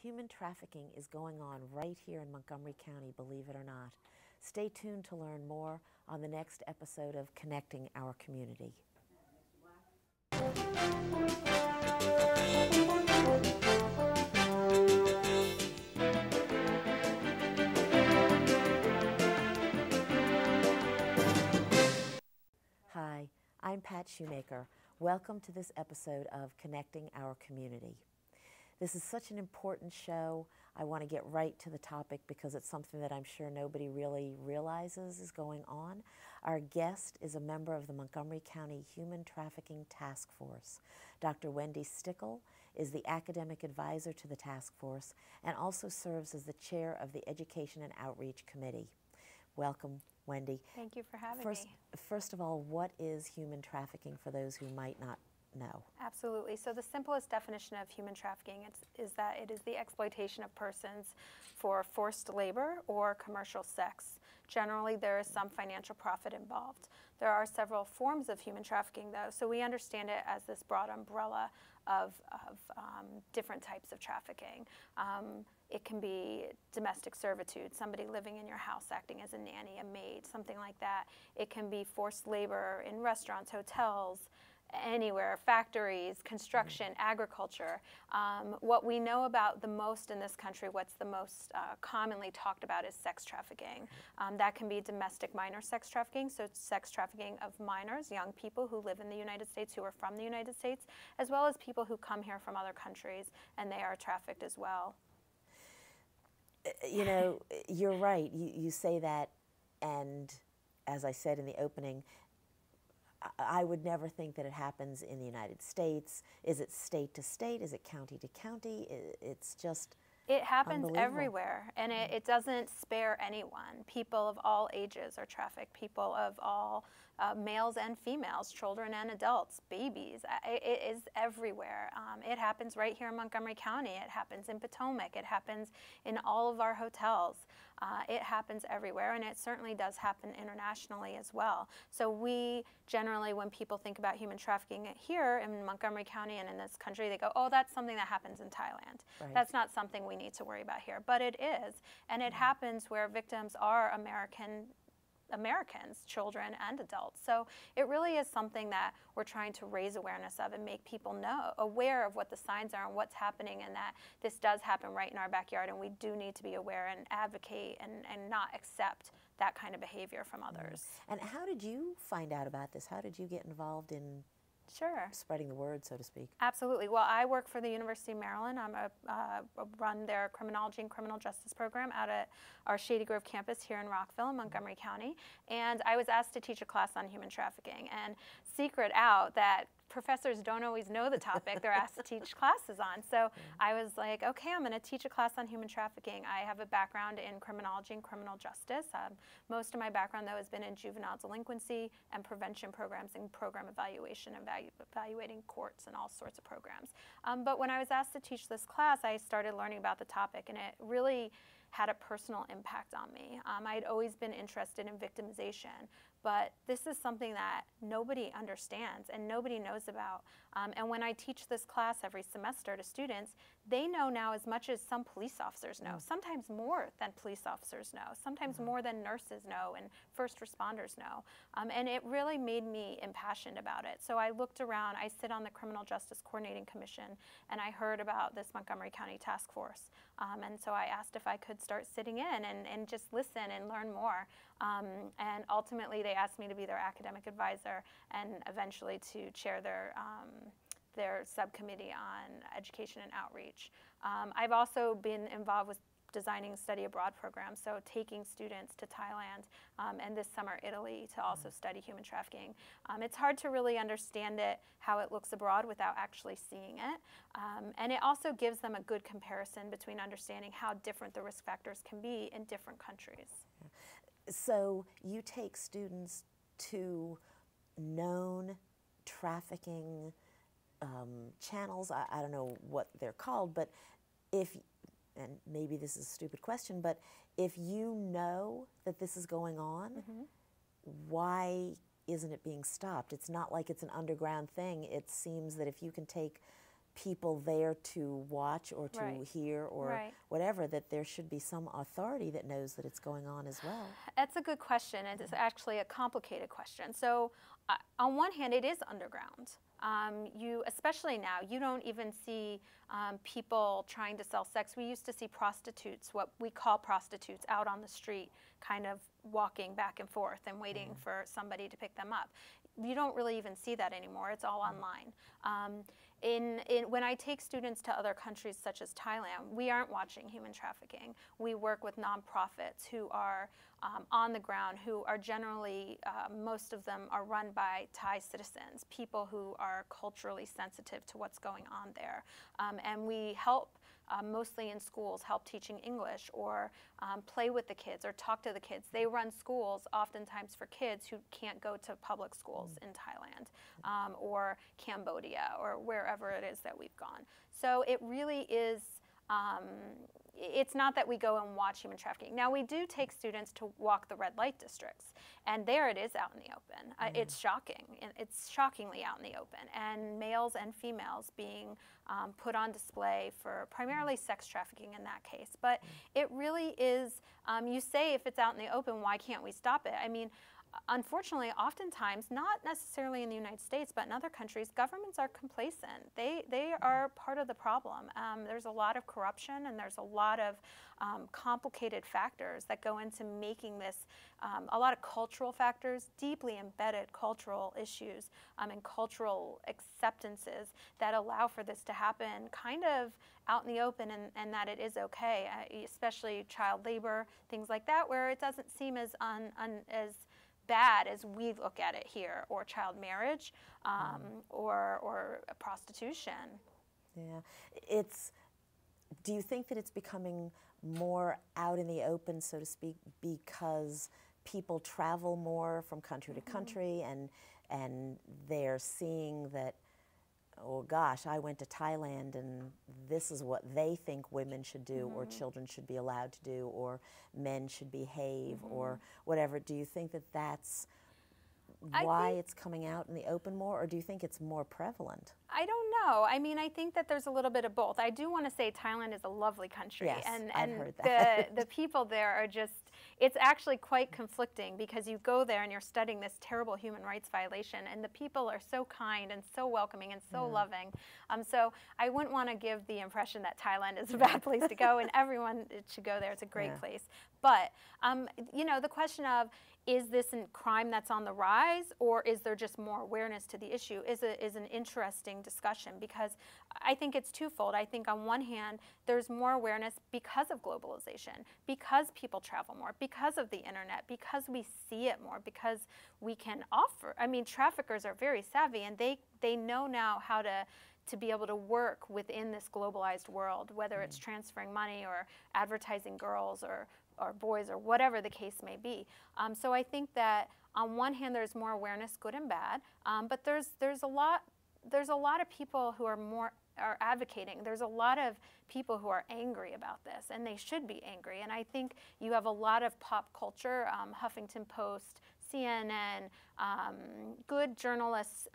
Human trafficking is going on right here in Montgomery County, believe it or not. Stay tuned to learn more on the next episode of Connecting Our Community. Hi, I'm Pat Shoemaker. Welcome to this episode of Connecting Our Community. This is such an important show. I want to get right to the topic because it's something that I'm sure nobody really realizes is going on. Our guest is a member of the Montgomery County Human Trafficking Task Force. Dr. Wendy Stickle is the academic advisor to the task force and also serves as the chair of the Education and Outreach Committee. Welcome, Wendy. Thank you for having me. First of all, what is human trafficking for those who might not know? Absolutely. So the simplest definition of human trafficking is that it is the exploitation of persons for forced labor or commercial sex. Generally, there is some financial profit involved. There are several forms of human trafficking, though, so we understand it as this broad umbrella of different types of trafficking. It can be domestic servitude, somebody living in your house acting as a nanny, a maid, something like that. It can be forced labor in restaurants, hotels, anywhere, factories, construction, agriculture. What we know about the most in this country, what's the most commonly talked about is sex trafficking. That can be domestic minor sex trafficking, so sex trafficking of minors, young people who live in the United States, who are from the United States, as well as people who come here from other countries, and they are trafficked as well. You know, you're right. You say that, and as I said in the opening, I would never think that it happens in the United States. Is it state to state? Is it county to county? It's just It happens everywhere, and it doesn't spare anyone. People of all ages are trafficked, people of all males and females, children and adults, babies. It is everywhere. It happens right here in Montgomery County. It happens in Potomac. It happens in all of our hotels. It happens everywhere, and it certainly does happen internationally as well. So we generally, when people think about human trafficking here in Montgomery County and in this country, they go, oh, that's something that happens in Thailand. Right. That's not something we need to worry about here. But it is, and it happens where victims are Americans, children and adults. So it really is something that we're trying to raise awareness of and make people aware of what the signs are and what's happening, and that this does happen right in our backyard, and we do need to be aware and advocate and not accept that kind of behavior from others. And how did you find out about this? How did you get involved in spreading the word, so to speak? Absolutely. Well, I work for the University of Maryland. I run their criminology and criminal justice program out at our Shady Grove campus here in Rockville in Montgomery County. And I was asked to teach a class on human trafficking. And secret out that professors don't always know the topic they're asked to teach classes on. So I was like, okay, I'm going to teach a class on human trafficking. I have a background in criminology and criminal justice. Most of my background, though, has been in juvenile delinquency and prevention programs and program evaluation, evaluating courts and all sorts of programs. But when I was asked to teach this class, I started learning about the topic, and it really had a personal impact on me. I had always been interested in victimization, but this is something that nobody understands and nobody knows about. And when I teach this class every semester to students, they know now as much as some police officers know, sometimes more than police officers know, sometimes more than nurses know and first responders know. And it really made me impassioned about it. So I looked around, I sit on the Criminal Justice Coordinating Commission, and I heard about this Montgomery County Task Force. And so I asked if I could start sitting in and just listen and learn more. And ultimately they asked me to be their academic advisor and eventually to chair their subcommittee on education and outreach. I've also been involved with designing study abroad programs, so taking students to Thailand and this summer Italy to also study human trafficking. It's hard to really understand it, how it looks abroad without actually seeing it. And it also gives them a good comparison between understanding how different the risk factors can be in different countries. So you take students to known trafficking channels. I don't know what they're called, but if, and maybe this is a stupid question, but if you know that this is going on, why isn't it being stopped? It's not like it's an underground thing. It seems that if you can take people there to watch or to Right. hear or Right. whatever, that there should be some authority that knows that it's going on as well. That's a good question. It is actually a complicated question. So, on one hand, it is underground. Especially now, you don't even see people trying to sell sex. We used to see prostitutes, what we call prostitutes, out on the street, kind of walking back and forth and waiting for somebody to pick them up. You don't really even see that anymore. It's all online. When I take students to other countries such as Thailand, we aren't watching human trafficking. We work with nonprofits who are on the ground, who are generally, most of them are run by Thai citizens, people who are culturally sensitive to what's going on there. And we help mostly in schools, help teaching English or play with the kids or talk to the kids. They run schools oftentimes for kids who can't go to public schools in Thailand or Cambodia or wherever it is that we've gone. So it really is, it's not that we go and watch human trafficking. Now we do take students to walk the red light districts, and there it is out in the open. It's shocking. It's shockingly out in the open, and males and females being put on display for primarily sex trafficking in that case. But it really is, you say if it's out in the open, why can't we stop it? I mean, unfortunately, oftentimes, not necessarily in the United States, but in other countries, governments are complacent. They are part of the problem. There's a lot of corruption, and there's a lot of complicated factors that go into making this, a lot of cultural factors, deeply embedded cultural issues and cultural acceptances that allow for this to happen kind of out in the open, and that it is okay, especially child labor, things like that, where it doesn't seem as as bad as we look at it here, or child marriage, or prostitution. Yeah, do you think that it's becoming more out in the open, so to speak, because people travel more from country to country, and they're seeing that, oh gosh, I went to Thailand and this is what they think women should do or children should be allowed to do or men should behave or whatever. Do you think that that's why it's coming out in the open more, or do you think it's more prevalent? I don't know. I mean, I think that there's a little bit of both. I do want to say Thailand is a lovely country. Yes, and I've heard that. the people there are just, it's actually quite conflicting, because you go there and you're studying this terrible human rights violation, and the people are so kind and so welcoming and so loving. So I wouldn't want to give the impression that Thailand is a bad place to go, and everyone should go there. It's a great place. But, you know, the question of, is this a crime that's on the rise, or is there just more awareness to the issue, is an interesting discussion, because I think it's twofold. I think on one hand, there's more awareness because of globalization, because people travel more, because of the internet, because we see it more, because we can offer. I mean, traffickers are very savvy, and they know now how to be able to work within this globalized world, whether it's transferring money or advertising girls or boys or whatever the case may be. So I think that on one hand there's more awareness, good and bad, but there's a lot of people who are advocating. There's a lot of people who are angry about this, and they should be angry. And I think you have a lot of pop culture, Huffington Post, CNN, good journalists,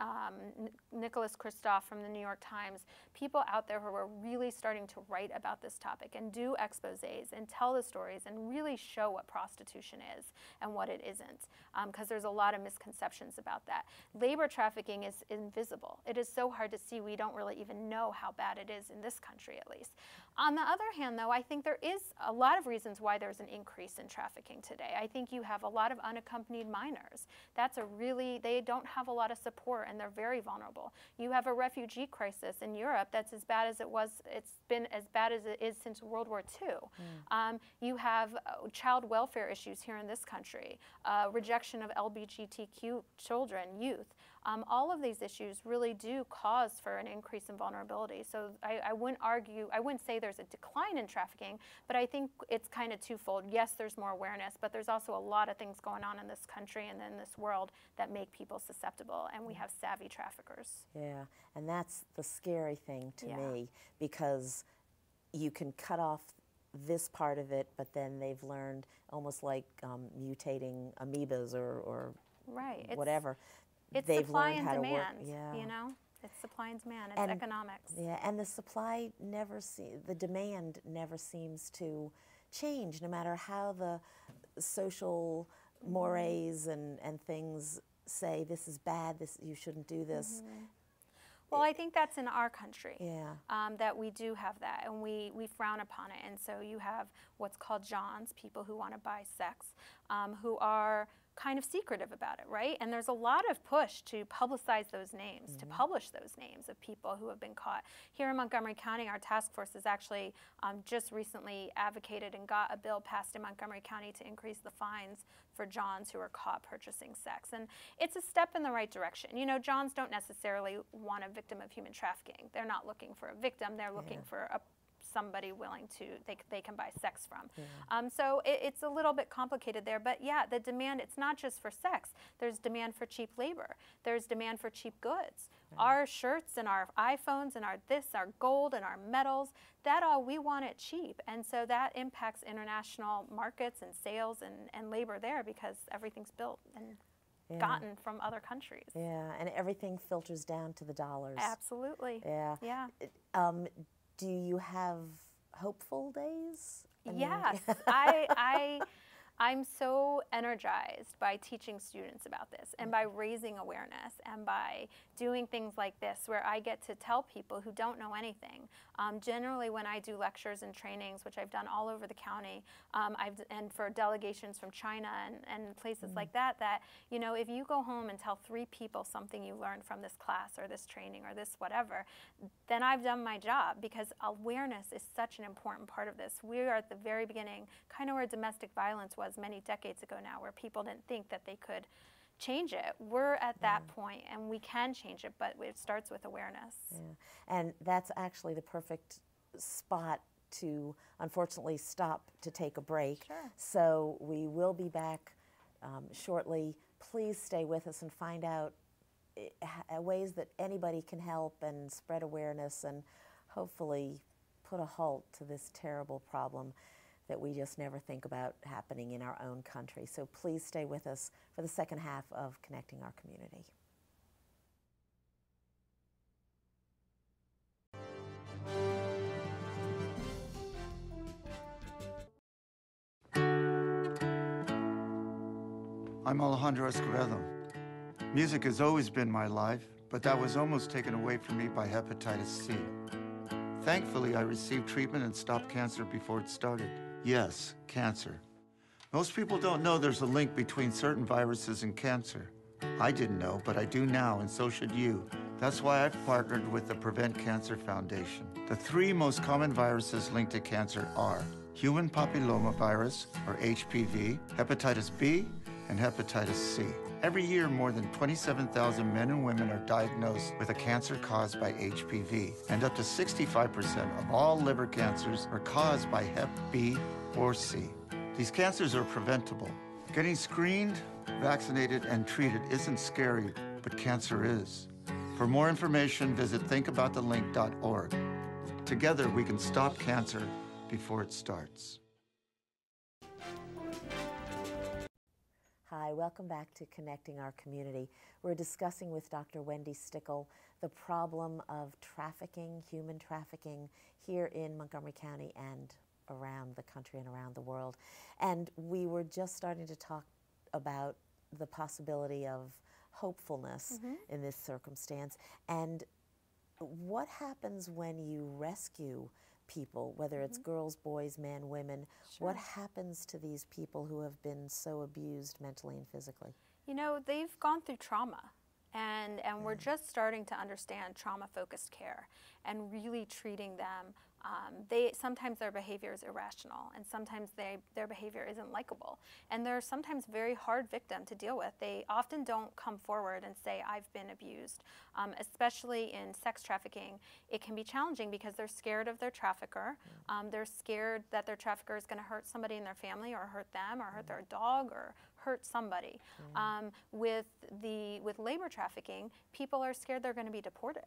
Nicholas Kristof from the New York Times, people out there who are really starting to write about this topic and do exposés and tell the stories and really show what prostitution is and what it isn't, because there's a lot of misconceptions about that. Labor trafficking is invisible. It is so hard to see. We don't really even know how bad it is in this country, at least. On the other hand, though, I think there is a lot of reasons why there's an increase in trafficking today. I think you have a lot of unaccompanied minors. They don't have a lot of support, and they're very vulnerable. You have a refugee crisis in Europe that's as bad as it's been as bad as it is since World War II. You have child welfare issues here in this country, rejection of LGBTQ children, youth. All of these issues really do cause for an increase in vulnerability. So I wouldn't say there's a decline in trafficking, but I think it's kind of twofold. Yes, there's more awareness, but there's also a lot of things going on in this country and in this world that make people susceptible, and we have savvy traffickers. Yeah, and that's the scary thing to me, because you can cut off this part of it, but then they've learned, almost like mutating amoebas or right. whatever. It's they've supply learned and how demand, to work. you know? It's supply and demand. It's economics. Yeah, and the demand never seems to change, no matter how the social mores and things say this is bad, you shouldn't do this. Well, I think that's in our country, that we do have that, and we frown upon it. And so you have what's called Johns, people who want to buy sex, who are kind of secretive about it, right? And there's a lot of push to publicize those names, to publish those names of people who have been caught. Here in Montgomery County, our task force has actually just recently advocated and got a bill passed in Montgomery County to increase the fines for Johns who are caught purchasing sex. And it's a step in the right direction. You know, Johns don't necessarily want a victim of human trafficking. They're not looking for a victim. They're looking for somebody willing to, they can buy sex from. So it's a little bit complicated there, but yeah, the demand, it's not just for sex. There's demand for cheap labor. There's demand for cheap goods. Our shirts and our iPhones and our gold and our metals, that all, we want it cheap. And so that impacts international markets and sales and labor there, because everything's built and gotten from other countries. Yeah, and everything filters down to the dollars. Absolutely. Yeah. Yeah. Do you have hopeful days? Yes, I'm so energized by teaching students about this and by raising awareness and by doing things like this, where I get to tell people who don't know anything. Generally, when I do lectures and trainings, which I've done all over the county, and for delegations from China and places like that, you know, if you go home and tell 3 people something you learned from this class or this training or this whatever, then I've done my job, because awareness is such an important part of this. We are at the very beginning, kind of where domestic violence was many decades ago now, where people didn't think that they could change it. We're at that point, and we can change it, but it starts with awareness. Yeah. And that's actually the perfect spot to, unfortunately, stop to take a break. Sure. So we will be back shortly. Please stay with us and find out ways that anybody can help and spread awareness and hopefully put a halt to this terrible problem that we just never think about happening in our own country. So please stay with us for the second half of Connecting Our Community. I'm Alejandro Escobedo. Music has always been my life, but that was almost taken away from me by hepatitis C. Thankfully, I received treatment and stopped cancer before it started. Yes, cancer. Most people don't know there's a link between certain viruses and cancer. I didn't know, but I do now, and so should you. That's why I've partnered with the Prevent Cancer Foundation. The 3 most common viruses linked to cancer are human papillomavirus, or HPV, hepatitis B, and hepatitis C. Every year, more than 27,000 men and women are diagnosed with a cancer caused by HPV, and up to 65% of all liver cancers are caused by Hep B or C. These cancers are preventable. Getting screened, vaccinated, and treated isn't scary, but cancer is. For more information, visit thinkaboutthelink.org. Together, we can stop cancer before it starts. Hi, welcome back to Connecting Our Community. We're discussing with Dr. Wendy Stickle the problem of trafficking, human trafficking, here in Montgomery County and around the country and around the world. And we were just starting to talk about the possibility of hopefulness in this circumstance. And what happens when you rescue people, whether it's girls, boys, men, women? Sure. What happens to these people who have been so abused mentally and physically? You know, they've gone through trauma, and we're just starting to understand trauma-focused care and really treating them. Sometimes their behavior is irrational, and sometimes their behavior isn't likable, and they're sometimes very hard victim to deal with. They often don't come forward and say, I've been abused. Especially in sex trafficking, it can be challenging because they're scared of their trafficker. They're scared that their trafficker is going to hurt somebody in their family, or hurt them, or hurt their dog, or hurt somebody. With labor trafficking, people are scared they're going to be deported.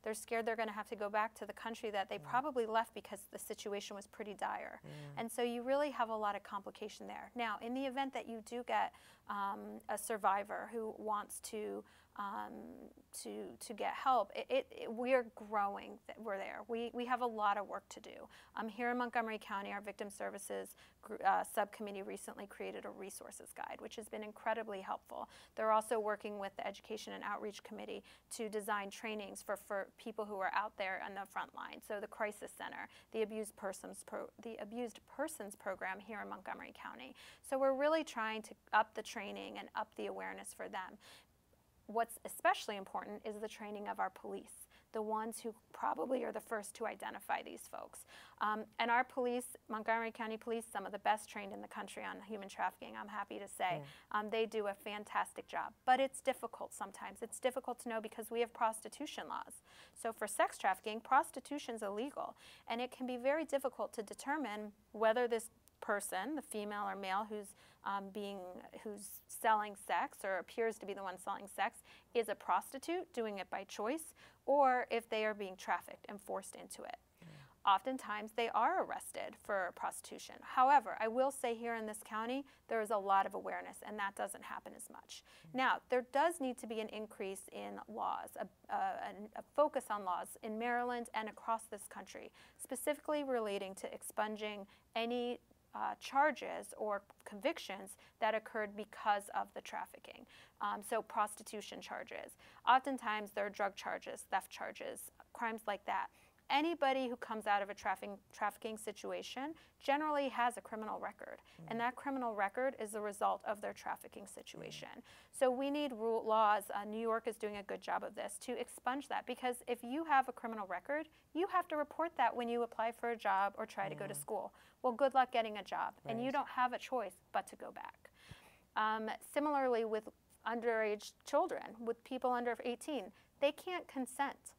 They're scared they're going to have to go back to the country that they probably left because the situation was pretty dire. And so you really have a lot of complication there. Now, in the event that you do get a survivor who wants to get help. We are growing. We're there. We have a lot of work to do. Here in Montgomery County, our Victim Services subcommittee recently created a resources guide, which has been incredibly helpful. They're also working with the Education and Outreach Committee to design trainings for people who are out there on the front line. So the Crisis Center, the Abused Persons Program here in Montgomery County. So we're really trying to up the training and up the awareness for them. What's especially important is the training of our police, the ones who probably are the first to identify these folks. And our police, Montgomery County Police, some of the best trained in the country on human trafficking, I'm happy to say. Yeah. They do a fantastic job, but it's difficult sometimes. It's difficult to know because we have prostitution laws. So for sex trafficking, prostitution's illegal, and it can be very difficult to determine whether this person, the female or male who's selling sex or appears to be the one selling sex, is a prostitute doing it by choice, or if they are being trafficked and forced into it. Oftentimes they are arrested for prostitution. However, I will say here in this county, there is a lot of awareness, and that doesn't happen as much. Now, there does need to be an increase in laws, a focus on laws in Maryland and across this country, specifically relating to expunging any charges or convictions that occurred because of the trafficking. So prostitution charges. Oftentimes there are drug charges, theft charges, crimes like that. Anybody who comes out of a trafficking situation generally has a criminal record, and that criminal record is the result of their trafficking situation. So we need laws, New York is doing a good job of this, to expunge that, because if you have a criminal record, you have to report that when you apply for a job or try to go to school. Well, good luck getting a job, and you don't have a choice but to go back. Similarly with underage children, with people under 18, they can't consent.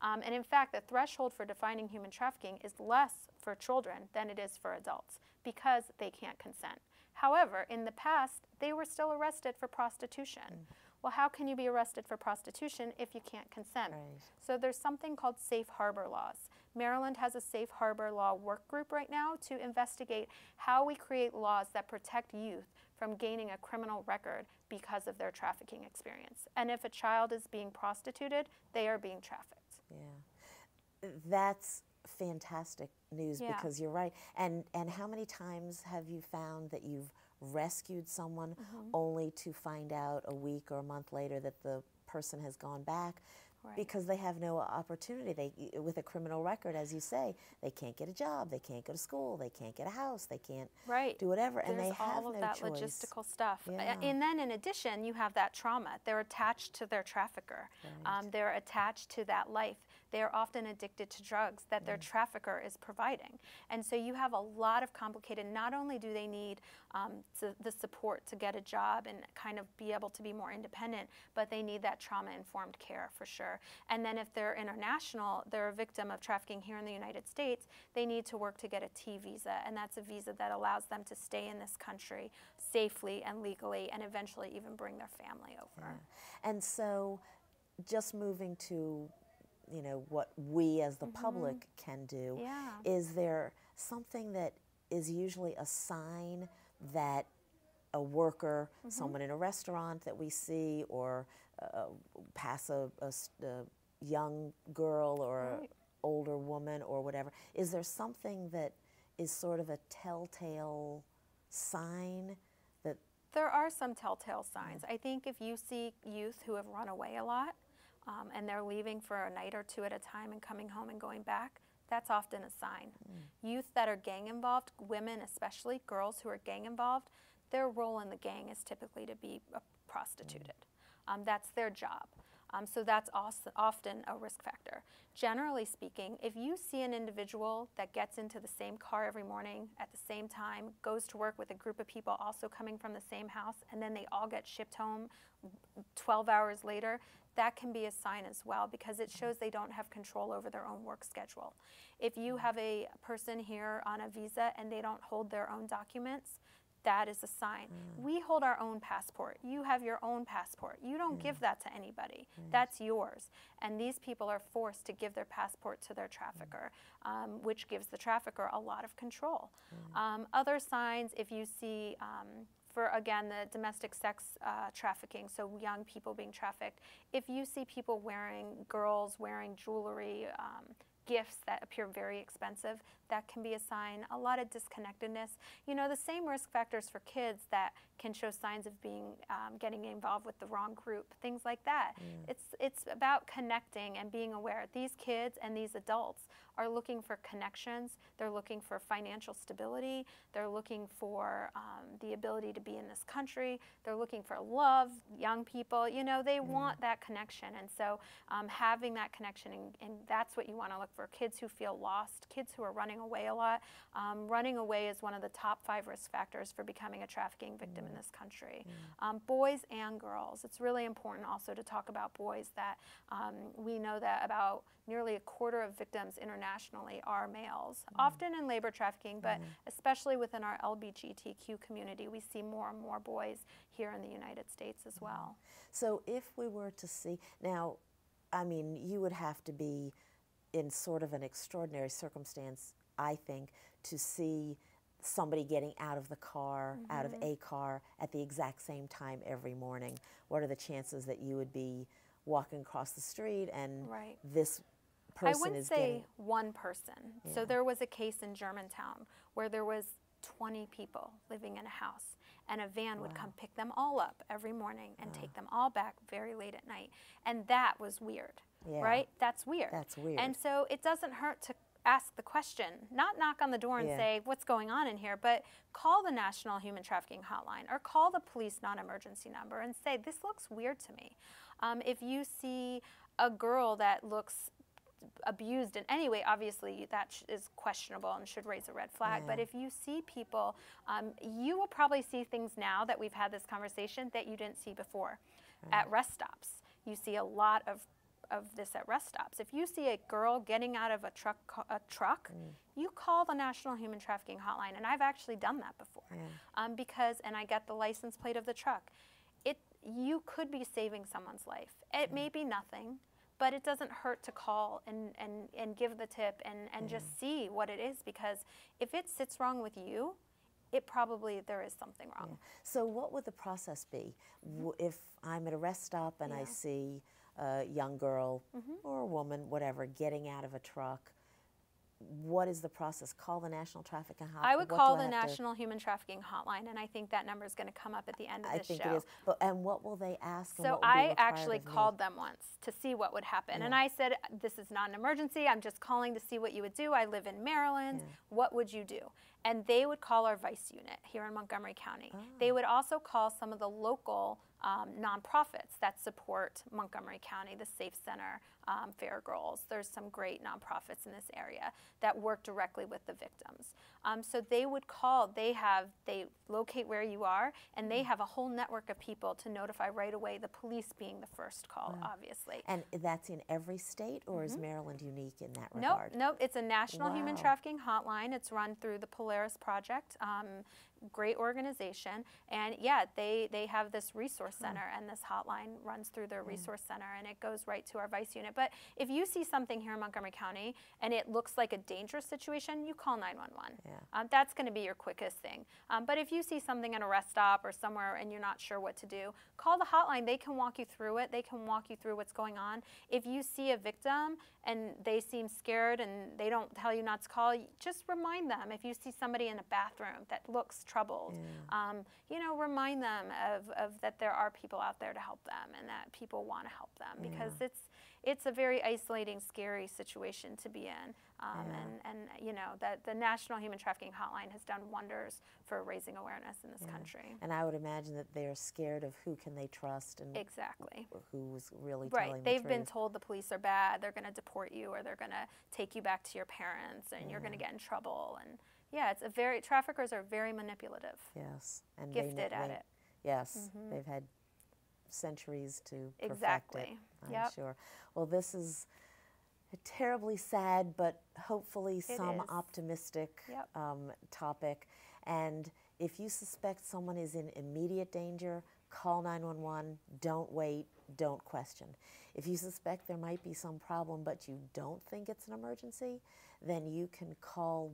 And in fact, the threshold for defining human trafficking is less for children than it is for adults because they can't consent. However, in the past, they were still arrested for prostitution. Well, how can you be arrested for prostitution if you can't consent? So there's something called safe harbor laws. Maryland has a safe harbor law work group right now to investigate how we create laws that protect youth from gaining a criminal record because of their trafficking experience. And if a child is being prostituted, they are being trafficked. Yeah, that's fantastic news because you're right. And how many times have you found that you've rescued someone only to find out a week or a month later that the person has gone back because they have no opportunity? With a criminal record, as you say, they can't get a job, they can't go to school, they can't get a house, they can't do whatever, and they have no choice. There's all of that logistical stuff. And then in addition, you have that trauma. They're attached to their trafficker. They're attached to that life. They're often addicted to drugs that their trafficker is providing. And so you have a lot of complicated, not only do they need the support to get a job and kind of be able to be more independent, but they need that trauma-informed care for sure. And then if they're international, they're a victim of trafficking here in the United States, they need to work to get a T visa, and that's a visa that allows them to stay in this country safely and legally and eventually even bring their family over. And so just moving to what we as the public can do, is there something that is usually a sign that a worker, someone in a restaurant that we see, or pass a young girl or an older woman or whatever, is there something that is sort of a telltale sign that... There are some telltale signs. I think if you see youth who have run away a lot, and they're leaving for a night or two at a time and coming home and going back, that's often a sign. Youth that are gang involved, women especially, girls who are gang involved, their role in the gang is typically to be prostituted. That's their job. So that's often a risk factor. Generally speaking, if you see an individual that gets into the same car every morning at the same time, goes to work with a group of people also coming from the same house, and then they all get shipped home 12 hours later, that can be a sign as well, because it shows they don't have control over their own work schedule. If you have a person here on a visa and they don't hold their own documents, that is a sign. We hold our own passport. You have your own passport. You don't give that to anybody. That's yours. And these people are forced to give their passport to their trafficker, which gives the trafficker a lot of control. Other signs, if you see for, again, the domestic sex trafficking, so young people being trafficked, if you see people girls wearing jewelry, gifts that appear very expensive, that can be a sign. A lot of disconnectedness. You know, the same risk factors for kids that can show signs of getting involved with the wrong group, things like that. Yeah. It's about connecting and being aware. These kids and these adults are looking for connections. They're looking for financial stability. They're looking for the ability to be in this country. They're looking for love, young people. You know, they want that connection. And so having that connection, and that's what you want to look for. Kids who feel lost, kids who are running away a lot. Running away is one of the top 5 risk factors for becoming a trafficking victim in this country. Boys and girls. It's really important also to talk about boys, that we know that about nearly 1/4 of victims internationally are males, often in labor trafficking, but especially within our LGBTQ community, we see more and more boys here in the United States as well. So if we were to see, now, I mean, you would have to be in sort of an extraordinary circumstance, I think, to see somebody getting out of the car, out of a car at the exact same time every morning. What are the chances that you would be walking across the street and this person is I wouldn't say one person. Yeah. So there was a case in Germantown where there was 20 people living in a house, and a van would come pick them all up every morning and take them all back very late at night. And that was weird, right? That's weird. That's weird. And so it doesn't hurt to ask the question, not knock on the door and say, what's going on in here, but call the National Human Trafficking Hotline or call the police non-emergency number and say, this looks weird to me. If you see a girl that looks abused in any way, obviously that is questionable and should raise a red flag. But if you see people, you will probably see things now that we've had this conversation that you didn't see before. At rest stops, you see a lot of this at rest stops. If you see a girl getting out of a truck, you call the National Human Trafficking Hotline, and I've actually done that before, and I get the license plate of the truck. You could be saving someone's life. It may be nothing, but it doesn't hurt to call and give the tip and just see what it is, because if it sits wrong with you, there is something wrong. So what would the process be if I'm at a rest stop and I see a young girl or a woman, whatever, getting out of a truck? What is the process? Call the National Trafficking Hotline? I would call the National Human Trafficking Hotline, and I think that number is going to come up at the end of this show. I think it is. And what will they ask? So I actually called them once to see what would happen. And I said, this is not an emergency. I'm just calling to see what you would do. I live in Maryland. What would you do? And they would call our vice unit here in Montgomery County. They would also call some of the local nonprofits that support Montgomery County, the Safe Center, Fair Girls. There's some great nonprofits in this area that work directly with the victims. So they would call, they locate where you are, and they have a whole network of people to notify right away, the police being the first call, obviously. And that's in every state, or is Maryland unique in that regard? Nope, it's a National Human Trafficking Hotline. It's run through the Polaris Project. Great organization, and they have this resource center, and this hotline runs through their resource center, and it goes right to our vice unit. But if you see something here in Montgomery County and it looks like a dangerous situation, you call 911. That's going to be your quickest thing. But if you see something at a rest stop or somewhere and you're not sure what to do, call the hotline. They can walk you through it. They can walk you through what's going on. If you see a victim and they seem scared and they don't tell you not to call, just remind them. If you see somebody in a bathroom that looks troubled, remind them of that there are people out there to help them and that people want to help them, because it's a very isolating, scary situation to be in. And that the National Human Trafficking Hotline has done wonders for raising awareness in this country. And I would imagine that they're scared of who can they trust and who's really telling the truth. They've been told the police are bad, they're going to deport you, or they're going to take you back to your parents, and you're going to get in trouble. And traffickers are very manipulative. Yes, and gifted at it. Yes, they've had centuries to perfect it, I'm sure. Well, this is a terribly sad, but hopefully some optimistic topic. And if you suspect someone is in immediate danger, call 911. Don't wait. Don't question. If you suspect there might be some problem, but you don't think it's an emergency, then you can call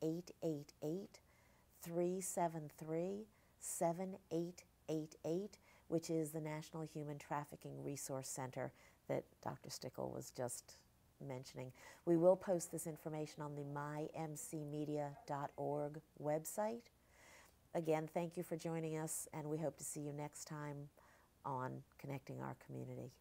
1-888-373 7888, which is the National Human Trafficking Resource Center that Dr. Stickle was just mentioning. We will post this information on the mymcmedia.org website. Again, thank you for joining us, and we hope to see you next time on Connecting Our Community.